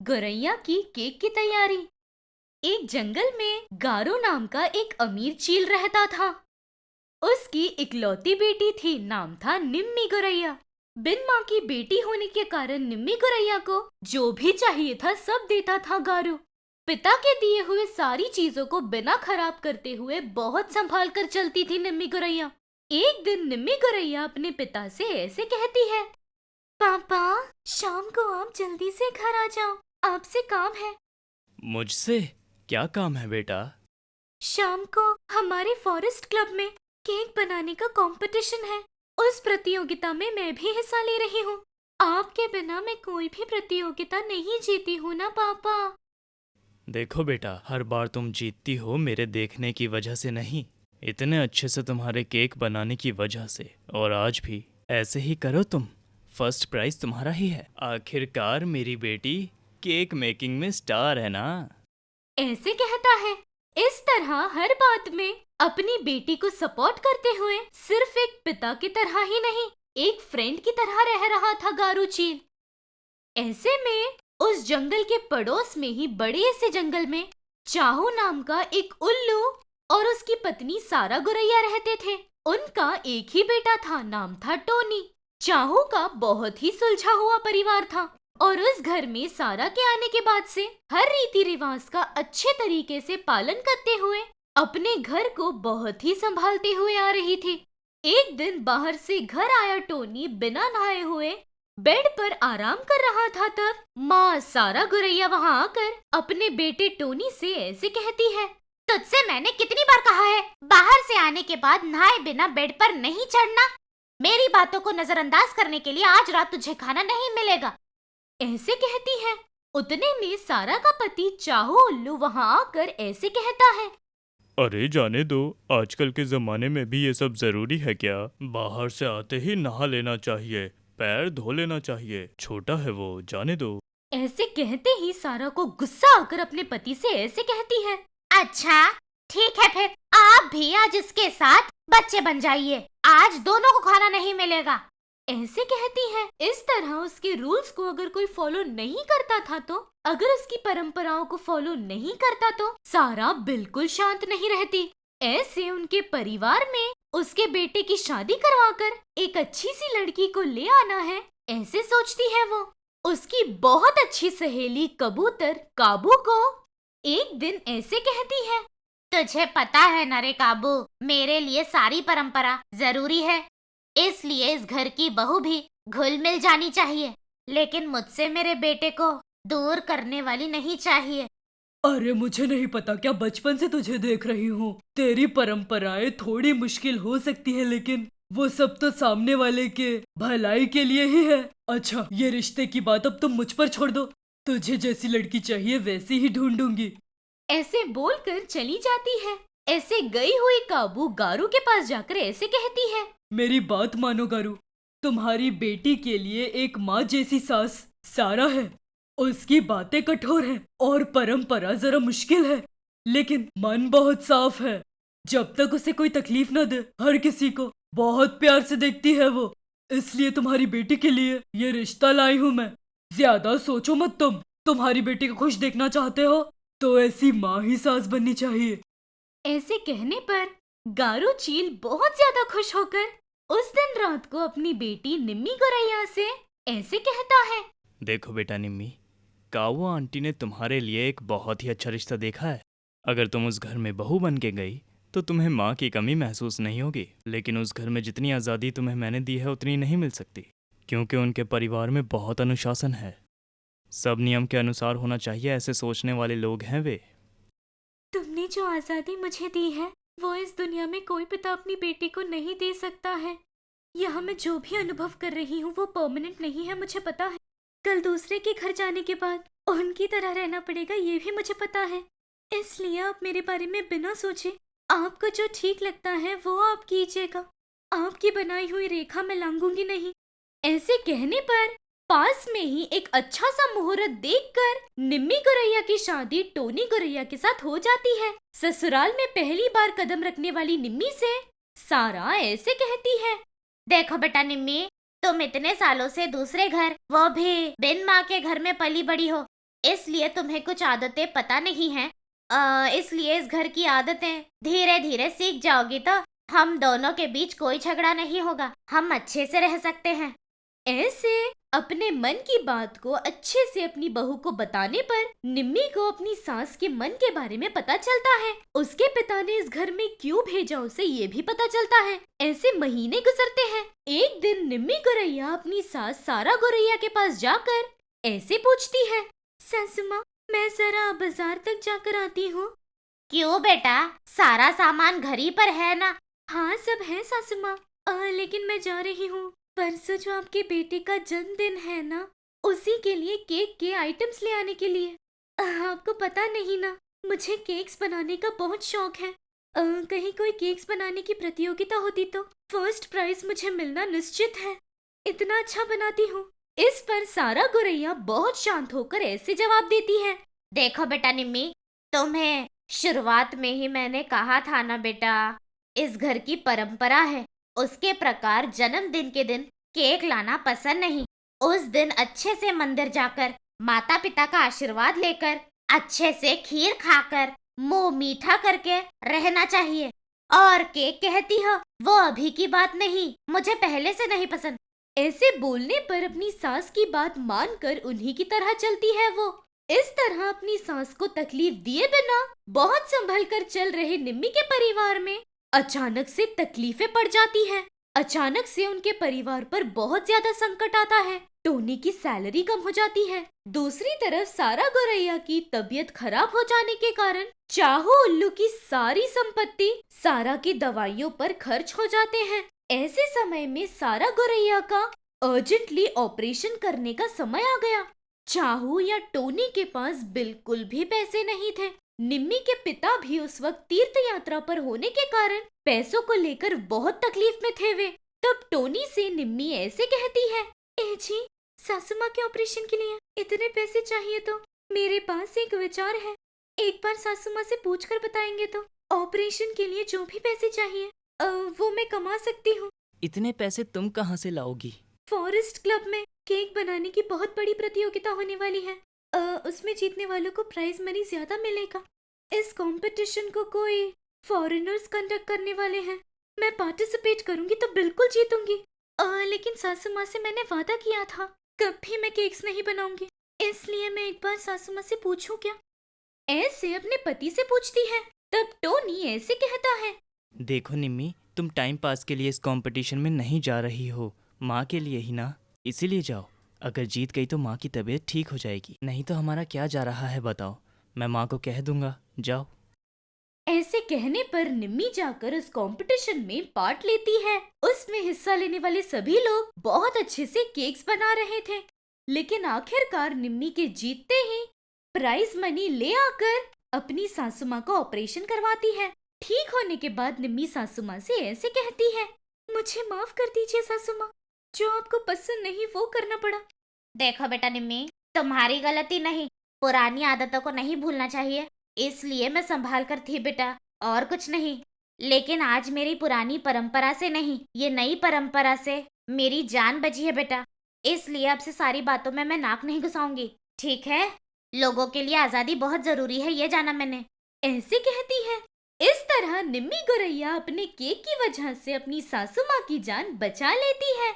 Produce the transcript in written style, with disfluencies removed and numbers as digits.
गौरैया की केक की तैयारी। एक जंगल में गारो नाम का एक अमीर चील रहता था। उसकी इकलौती बेटी थी, नाम था निम्मी गौरैया। बिन माँ की बेटी होने के कारण निम्मी गौरैया को जो भी चाहिए था सब देता था गारो। पिता के दिए हुए सारी चीजों को बिना खराब करते हुए बहुत संभाल कर चलती थी निम्मी गौरैया। एक दिन निम्मी गौरैया अपने पिता से ऐसे कहती है, पापा, शाम को आप जल्दी से घर आ जाओ, आपसे काम है। मुझसे क्या काम है बेटा? शाम को हमारे फॉरेस्ट क्लब में केक बनाने का कंपटीशन है। उस प्रतियोगिता में मैं भी हिस्सा ले रही हूँ। आपके बिना मैं कोई भी प्रतियोगिता नहीं जीती हूँ ना पापा। देखो बेटा, हर बार तुम जीतती हो मेरे देखने की वजह से नहीं, इतने अच्छे से तुम्हारे केक बनाने की वजह से। और आज भी ऐसे ही करो तुम, फर्स्ट प्राइज तुम्हारा ही है। आखिरकार मेरी बेटी केक मेकिंग में स्टार है ना। ऐसे कहता है। इस तरह हर बात में अपनी बेटी को सपोर्ट करते हुए सिर्फ एक पिता की तरह ही नहीं, एक फ्रेंड की तरह रह रहा था गारो चील। ऐसे में उस जंगल के पड़ोस में ही बड़े से जंगल में चाहू नाम का एक उल्लू और उसकी पत्नी सारा गौरैया रहते थे। उनका एक ही बेटा था, नाम था टोनी। चाहू का बहुत ही सुलझा हुआ परिवार था और उस घर में सारा के आने के बाद से हर रीति रिवाज का अच्छे तरीके से पालन करते हुए अपने घर को बहुत ही संभालते हुए आ रही थी। एक दिन बाहर से घर आया टोनी बिना नहाए हुए बेड पर आराम कर रहा था, तब माँ सारा गौरैया वहाँ आकर अपने बेटे टोनी से ऐसे कहती है, तुझसे मैंने कितनी बार कहा है, बाहर से आने के बाद नहाए बिना बेड पर नहीं चढ़ना। मेरी बातों को नजरअंदाज करने के लिए आज रात तुझे खाना नहीं मिलेगा। ऐसे कहती है। उतने में सारा का पति चाहू उल्लू वहाँ आकर ऐसे कहता है, अरे जाने दो, आजकल के जमाने में भी ये सब जरूरी है क्या? बाहर से आते ही नहा लेना चाहिए, पैर धो लेना चाहिए, छोटा है वो, जाने दो। ऐसे कहते ही सारा को गुस्सा आकर अपने पति से ऐसे कहती है, अच्छा ठीक है, फिर आप भी आज इसके साथ बच्चे बन जाइए, आज दोनों को खाना नहीं मिलेगा। ऐसे कहती है। इस तरह उसके रूल्स को अगर कोई फॉलो नहीं करता था तो, अगर उसकी परंपराओं को फॉलो नहीं करता तो सारा बिल्कुल शांत नहीं रहती। ऐसे उनके परिवार में उसके बेटे की शादी करवाकर एक अच्छी सी लड़की को ले आना है, ऐसे सोचती है वो। उसकी बहुत अच्छी सहेली कबूतर काबू को एक दिन ऐसे कहती है, तुझे पता है ना रे काबू, मेरे लिए सारी परंपरा जरूरी है, इसलिए इस घर की बहू भी घुल मिल जानी चाहिए, लेकिन मुझसे मेरे बेटे को दूर करने वाली नहीं चाहिए। अरे मुझे नहीं पता क्या, बचपन से तुझे देख रही हूँ। तेरी परंपराएं थोड़ी मुश्किल हो सकती है, लेकिन वो सब तो सामने वाले के भलाई के लिए ही है। अच्छा, ये रिश्ते की बात अब तुम मुझ पर छोड़ दो, तुझे जैसी लड़की चाहिए वैसी ही ढूंढूंगी। ऐसे बोलकर चली जाती है। ऐसे गई हुई काबू गारू के पास जाकर ऐसे कहती है, मेरी बात मानो गारू, तुम्हारी बेटी के लिए एक माँ जैसी सास सारा है। उसकी बातें कठोर हैं और परंपरा जरा मुश्किल है, लेकिन मन बहुत साफ है। जब तक उसे कोई तकलीफ न दे, हर किसी को बहुत प्यार से देखती है वो। इसलिए तुम्हारी बेटी के लिए ये रिश्ता लाई हूँ मैं। ज्यादा सोचो मत, तुम्हारी बेटी को खुश देखना चाहते हो तो ऐसी माँ ही सास बननी चाहिए। ऐसे कहने पर गारो चील बहुत ज्यादा खुश होकर उस दिन रात को अपनी बेटी निम्मी गौरैया से ऐसे कहता है, देखो बेटा निम्मी, काऊ आंटी ने तुम्हारे लिए एक बहुत ही अच्छा रिश्ता देखा है। अगर तुम उस घर में बहू बन के गई तो तुम्हें माँ की कमी महसूस नहीं होगी, लेकिन उस घर में जितनी आज़ादी तुम्हें मैंने दी है उतनी नहीं मिल सकती, क्योंकि उनके परिवार में बहुत अनुशासन है। सब नियम के अनुसार होना चाहिए, ऐसे सोचने वाले लोग हैं वे। तुमने जो आजादी मुझे दी है वो इस दुनिया में कोई पिता अपनी बेटी को नहीं दे सकता है। यहाँ मैं जो भी अनुभव कर रही हूँ वो परमानेंट नहीं है, मुझे पता है। कल दूसरे के घर जाने के बाद उनकी तरह रहना पड़ेगा, ये भी मुझे पता है। इसलिए आप मेरे बारे में बिना सोचे आपको जो ठीक लगता है वो आप कीजिएगा। आपकी बनाई हुई रेखा मैं लांघूंगी नहीं। ऐसे कहने पर पास में ही एक अच्छा सा मुहूर्त देखकर निम्मी गौरैया की शादी टोनी गौरैया के साथ हो जाती है। ससुराल में पहली बार कदम रखने वाली निम्मी से सारा ऐसे कहती है, देखो बेटा निम्मी, तुम इतने सालों से दूसरे घर, वो भी बिन माँ के घर में पली बड़ी हो, इसलिए तुम्हें कुछ आदतें पता नहीं है। इसलिए इस घर की आदतें धीरे धीरे सीख जाओगी तो हम दोनों के बीच कोई झगड़ा नहीं होगा, हम अच्छे से रह सकते हैं। ऐसे अपने मन की बात को अच्छे से अपनी बहू को बताने पर निम्मी को अपनी सास के मन के बारे में पता चलता है। उसके पिता ने इस घर में क्यों भेजा उसे ये भी पता चलता है। ऐसे महीने गुजरते हैं। एक दिन निम्मी गौरैया अपनी सास सारा गौरैया के पास जाकर ऐसे पूछती है, सासू माँ, मैं जरा बाजार तक जाकर आती हूँ। क्यों बेटा, सारा सामान घर ही पर है ना? हाँ सब है सासू माँ, लेकिन मैं जा रही हूँ। परसों जो आपके बेटे का जन्मदिन है ना, उसी के लिए केक के आइटम्स ले आने के लिए। आपको पता नहीं ना, मुझे केक्स बनाने का बहुत शौक है। कहीं कोई केक्स बनाने की प्रतियोगिता होती तो फर्स्ट प्राइज मुझे मिलना निश्चित है। इतना अच्छा बनाती हूँ। इस पर सारा गौरैया बहुत शांत होकर ऐसे जवाब देती है, देखो बेटा निम्मी, तुम्हें शुरुआत में ही मैंने कहा था ना बेटा, इस घर की परंपरा है, उसके प्रकार जन्मदिन के दिन केक लाना पसंद नहीं। उस दिन अच्छे से मंदिर जाकर माता पिता का आशीर्वाद लेकर अच्छे से खीर खाकर मुंह मीठा करके रहना चाहिए। और केक कहती हो, वो अभी की बात नहीं, मुझे पहले से नहीं पसंद। ऐसे बोलने पर अपनी सास की बात मानकर उन्हीं की तरह चलती है वो। इस तरह अपनी सास को तकलीफ दिए बिना बहुत संभल कर चल रहे निम्मी के परिवार में अचानक से तकलीफें पड़ जाती हैं। अचानक से उनके परिवार पर बहुत ज्यादा संकट आता है। टोनी की सैलरी कम हो जाती है। दूसरी तरफ सारा गौरैया की तबीयत खराब हो जाने के कारण चाहू उल्लू की सारी संपत्ति सारा की दवाइयों पर खर्च हो जाते हैं। ऐसे समय में सारा गौरैया का अर्जेंटली ऑपरेशन करने का समय आ गया। चाहू या टोनी के पास बिल्कुल भी पैसे नहीं थे। निम्मी के पिता भी उस वक्त तीर्थ यात्रा पर होने के कारण पैसों को लेकर बहुत तकलीफ में थे वे। तब टोनी से निम्मी ऐसे कहती है, ए जी, सासू माँ के ऑपरेशन के लिए इतने पैसे चाहिए तो मेरे पास एक विचार है। एक बार सासू माँ से पूछकर बताएंगे तो ऑपरेशन के लिए जो भी पैसे चाहिए वो मैं कमा सकती हूँ। इतने पैसे तुम कहाँ से लाओगी? फॉरेस्ट क्लब में केक बनाने की बहुत बड़ी प्रतियोगिता होने वाली है। उसमें जीतने वालों को प्राइज मनी ज्यादा मिलेगा। इस कंपटीशन को कोई फॉरेनर्स कंडक्ट करने वाले हैं। मैं पार्टिसिपेट करूंगी तो बिल्कुल जीतूंगी। लेकिन सासू माँ से मैंने वादा किया था कभी मैं केक्स नहीं बनाऊंगी, इसलिए मैं एक बार सासू माँ से पूछूं क्या? ऐसे अपने पति से पूछती है। तब टोनी ऐसे कहता है, देखो निम्मी, तुम टाइम पास के लिए इस कंपटीशन में नहीं जा रही हो, माँ के लिए ही ना, इसीलिए जाओ। अगर जीत गई तो माँ की तबीयत ठीक हो जाएगी, नहीं तो हमारा क्या जा रहा है बताओ। मैं माँ को कह दूंगा, जाओ। ऐसे कहने पर निम्मी जाकर उस कंपटीशन में पार्ट लेती है। उसमें हिस्सा लेने वाले सभी लोग बहुत अच्छे से केक्स बना रहे थे, लेकिन आखिरकार निम्मी के जीतते ही प्राइज मनी ले आकर अपनी सासू माँ का ऑपरेशन करवाती है। ठीक होने के बाद निम्मी सासू माँ से ऐसे कहती है, मुझे माफ कर दीजिए सासू माँ, जो आपको पसंद नहीं वो करना पड़ा। देखो बेटा निम्मी, तुम्हारी गलती नहीं, पुरानी आदतों को नहीं भूलना चाहिए, इसलिए मैं संभाल कर थी बेटा, और कुछ नहीं। लेकिन आज मेरी पुरानी परंपरा से नहीं, ये नई परंपरा से मेरी जान बची है बेटा, इसलिए अब से सारी बातों में मैं नाक नहीं घुसाऊंगी, ठीक है? लोगों के लिए आजादी बहुत जरूरी है, ये जाना मैंने। ऐसे कहती है। इस तरह निम्मी गौरैया अपने केक की वजह से अपनी सासू माँ की जान बचा लेती है।